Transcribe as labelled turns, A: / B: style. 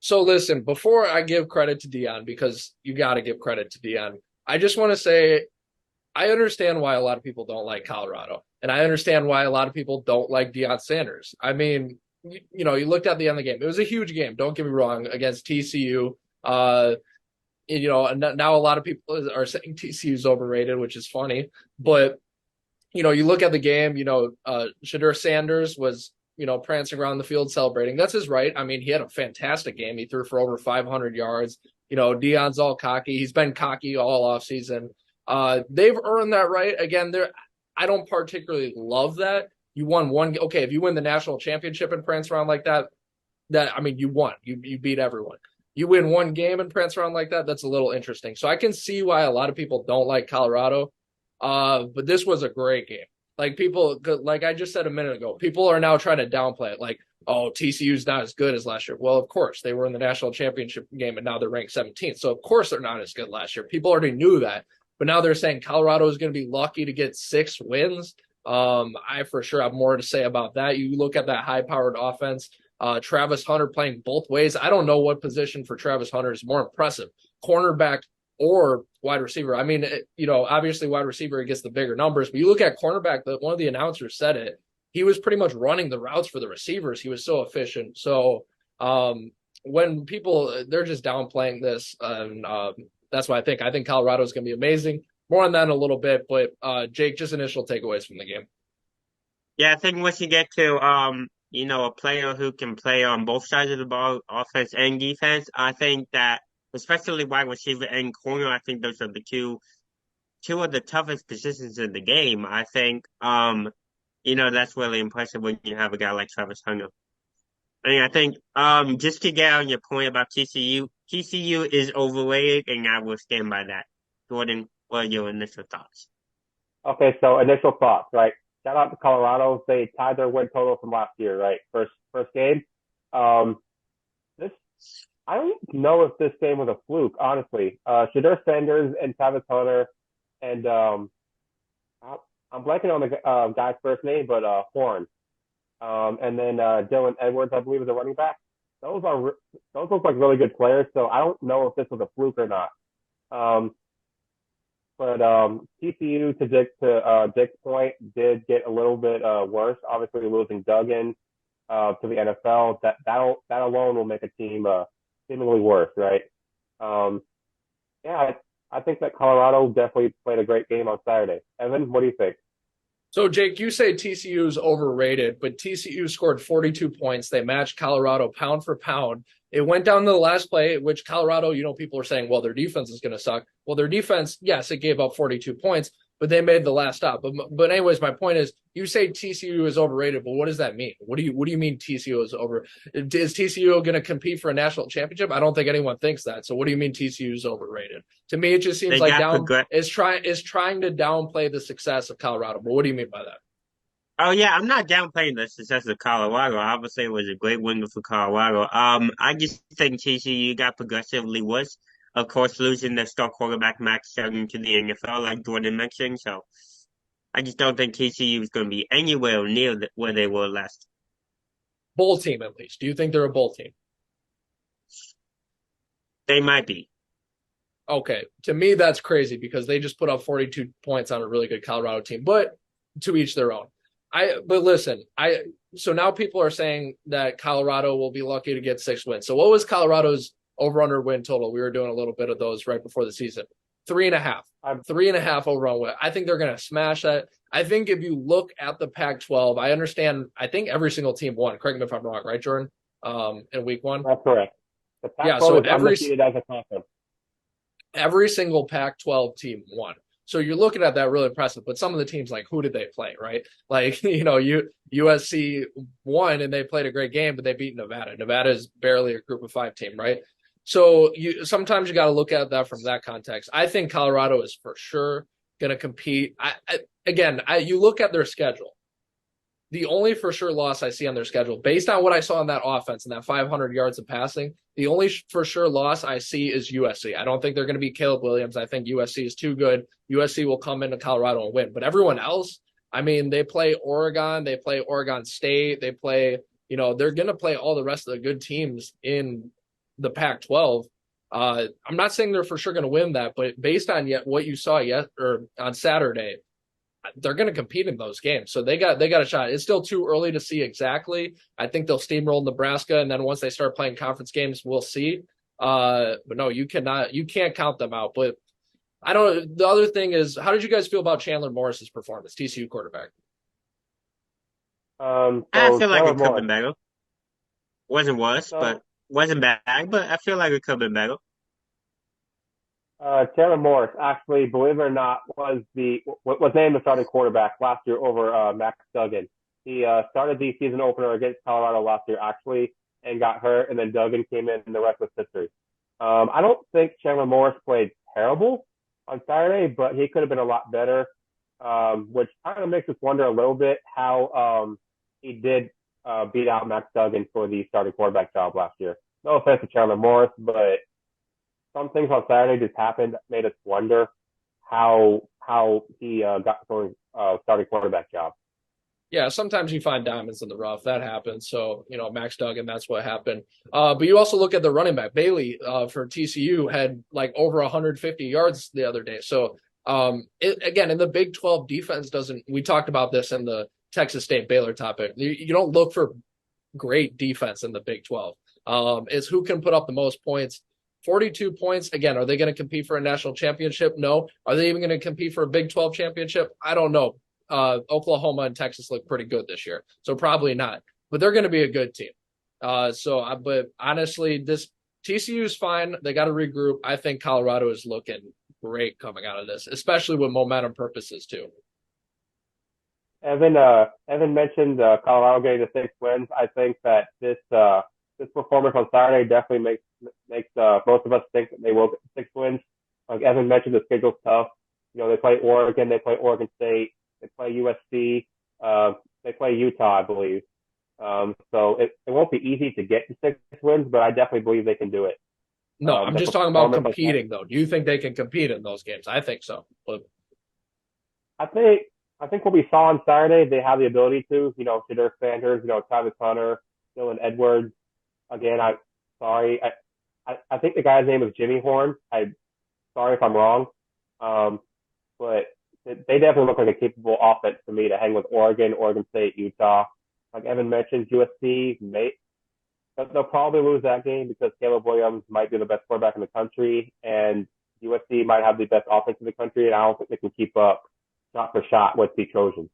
A: So listen, before I give credit to Deion, because you got to give credit to Deion, I just want to say I understand why a lot of people don't like Colorado, and I understand why a lot of people don't like Deion Sanders. I mean, you looked at the end of the game. It was a huge game. Don't get me wrong against TCU. And now a lot of people are saying TCU is overrated, which is funny. But you look at the game. Shadur Sanders was prancing around the field celebrating. That's his right. I mean, he had a fantastic game. He threw for over 500 yards. Deion's all cocky. He's been cocky all offseason. They've earned that right. Again, I don't particularly love that. You won one. Okay, if you win the national championship and prance around like that, I mean, you won. You beat everyone. You win one game and prance around like that, that's a little interesting. So I can see why a lot of people don't like Colorado. But this was a great game. Like I just said a minute ago, people are now trying to downplay it. Like, oh, TCU's not as good as last year. Well, of course, they were in the national championship game and now they're ranked 17th. So of course they're not as good last year. People already knew that. But now they're saying Colorado is going to be lucky to get 6 wins. I for sure have more to say about that. You look at that high-powered offense. Travis Hunter playing both ways. I don't know what position for Travis Hunter is more impressive, cornerback or wide receiver. I mean, obviously wide receiver, he gets the bigger numbers, but you look at cornerback, one of the announcers said it. He was pretty much running the routes for the receivers. He was so efficient. So when they're just downplaying this, and that's what I think. I think Colorado is going to be amazing. More on that in a little bit, but Jake, just initial takeaways from the game.
B: Yeah, I think once you get to a player who can play on both sides of the ball, offense and defense, I think that especially wide receiver and corner, I think those are the two of the toughest positions in the game. I think that's really impressive when you have a guy like Travis Hunter. I think just to get on your point about TCU is overrated, and I will stand by that. Jordan, what are your initial thoughts?
C: Okay, so initial thoughts, right? Shout out to Colorado. They tied their win total from last year, right? First game. Um, this I don't know if this game was a fluke, honestly. Shadur Sanders and Travis Hunter, and I- I'm blanking on the guy's first name, but Horn. And then Dylan Edwards, I believe, is a running back. Those look like really good players. So I don't know if this was a fluke or not. Um, but TCU to Dick's point did get a little bit worse. Obviously, losing Duggan to the NFL, that alone will make a team seemingly worse, right? Um, yeah, I think that Colorado definitely played a great game on Saturday. Evan, what do you think?
A: So, Jake, you say TCU is overrated, but TCU scored 42 points. They matched Colorado pound for pound. It went down to the last play, which Colorado, people are saying, well, their defense is going to suck. Well, their defense, yes, it gave up 42 points, but they made the last stop. But anyways, my point is, you say TCU is overrated, but what does that mean? What do you mean TCU is over? Is TCU going to compete for a national championship? I don't think anyone thinks that. So what do you mean TCU is overrated? To me, it just seems
B: They
A: like
B: got
A: down
B: progress.
A: is trying to downplay the success of Colorado. But what do you mean by that?
B: Oh yeah, I'm not downplaying the success of Colorado. Obviously, it was a great win for Colorado. I just think TCU got progressively worse. Of course, losing their star quarterback Max Duggan to the NFL, like Jordan mentioned. So I just don't think TCU is going to be anywhere near where they were last.
A: Bowl team, at least. Do you think they're a bowl team?
B: They might be.
A: Okay. To me, that's crazy because they just put up 42 points on a really good Colorado team, but to each their own. But listen, so now people are saying that Colorado will be lucky to get 6 wins. So what was Colorado's over-under win total? We were doing a little bit of those right before the season. 3.5.
C: I'm
A: 3.5 over win. I think they're going to smash that. I think if you look at the Pac-12, I understand. I think every single team won. Correct me if I'm wrong, right, Jordan? In week one.
C: That's correct. The
A: Yeah. So
C: Pac-12 is undefeated as a conference.
A: every single Pac-12 team won. So you're looking at that really impressive. But some of the teams, like, who did they play, right? Like, USC won and they played a great game, but they beat Nevada. Nevada is barely a group of 5 team, right? So sometimes you got to look at that from that context. I think Colorado is for sure going to compete. You look at their schedule. The only for sure loss I see on their schedule, based on what I saw in that offense and that 500 yards of passing, the only for sure loss I see is USC. I don't think they're going to be Caleb Williams. I think USC is too good. USC will come into Colorado and win. But everyone else, I mean, they play Oregon, they play Oregon State, they play, they're going to play all the rest of the good teams in the Pac-12. I'm not saying they're for sure going to win that, but based on what you saw or on Saturday, they're going to compete in those games. So they got a shot. It's still too early to see exactly. I think they'll steamroll Nebraska, and then once they start playing conference games, we'll see. But no, you can't count them out. But I don't. The other thing is, how did you guys feel about Chandler Morris's performance, TCU quarterback?
B: I feel like
C: Taylor
B: it could have
C: Moore.
B: been better. Wasn't worse, but wasn't bad. But I feel like it could have been better.
C: Taylor Morris, actually, believe it or not, was named the starting quarterback last year over Max Duggan. He started the season opener against Colorado last year, actually, and got hurt, and then Duggan came in, and the rest was history. I don't think Chandler Morris played terrible on Saturday, but he could have been a lot better, which kind of makes us wonder a little bit how he did beat out Max Duggan for the starting quarterback job last year. No offense to Chandler Morris, but some things on Saturday just happened that made us wonder how he got the starting quarterback job.
A: Yeah, sometimes you find diamonds in the rough. That happens. So, Max Duggan, that's what happened. But you also look at the running back. Bailey for TCU had like over 150 yards the other day. So, again, in the Big 12 defense we talked about this in the Texas State Baylor topic. You don't look for great defense in the Big 12. It's who can put up the most points. 42 points. Again, are they going to compete for a national championship? No. Are they even going to compete for a Big 12 championship? I don't know. Oklahoma and Texas look pretty good this year, so probably not. But they're going to be a good team. But honestly, this TCU is fine. They got to regroup. I think Colorado is looking great coming out of this, especially with momentum purposes too.
C: Evan mentioned Colorado getting to 6 wins. I think that this performance on Saturday definitely makes most of us think that they will get 6 wins. Like Evan mentioned, the schedule's tough. They play Oregon, they play Oregon State, they play USC, they play Utah, I believe. So it won't be easy to get to 6 wins, but I definitely believe they can do it.
A: No, I'm just talking about competing, though. Do you think they can compete in those games? I think so. But
C: I think what we saw on Saturday, they have the ability to. Shedeur Sanders, Travis Hunter, Dylan Edwards. Again, I'm sorry. I think the guy's name is Jimmy Horn. I'm sorry if I'm wrong. But they definitely look like a capable offense to me to hang with Oregon, Oregon State, Utah. Like Evan mentioned, USC they'll probably lose that game because Caleb Williams might be the best quarterback in the country, and USC might have the best offense in the country, and I don't think they can keep up shot for shot with the Trojans.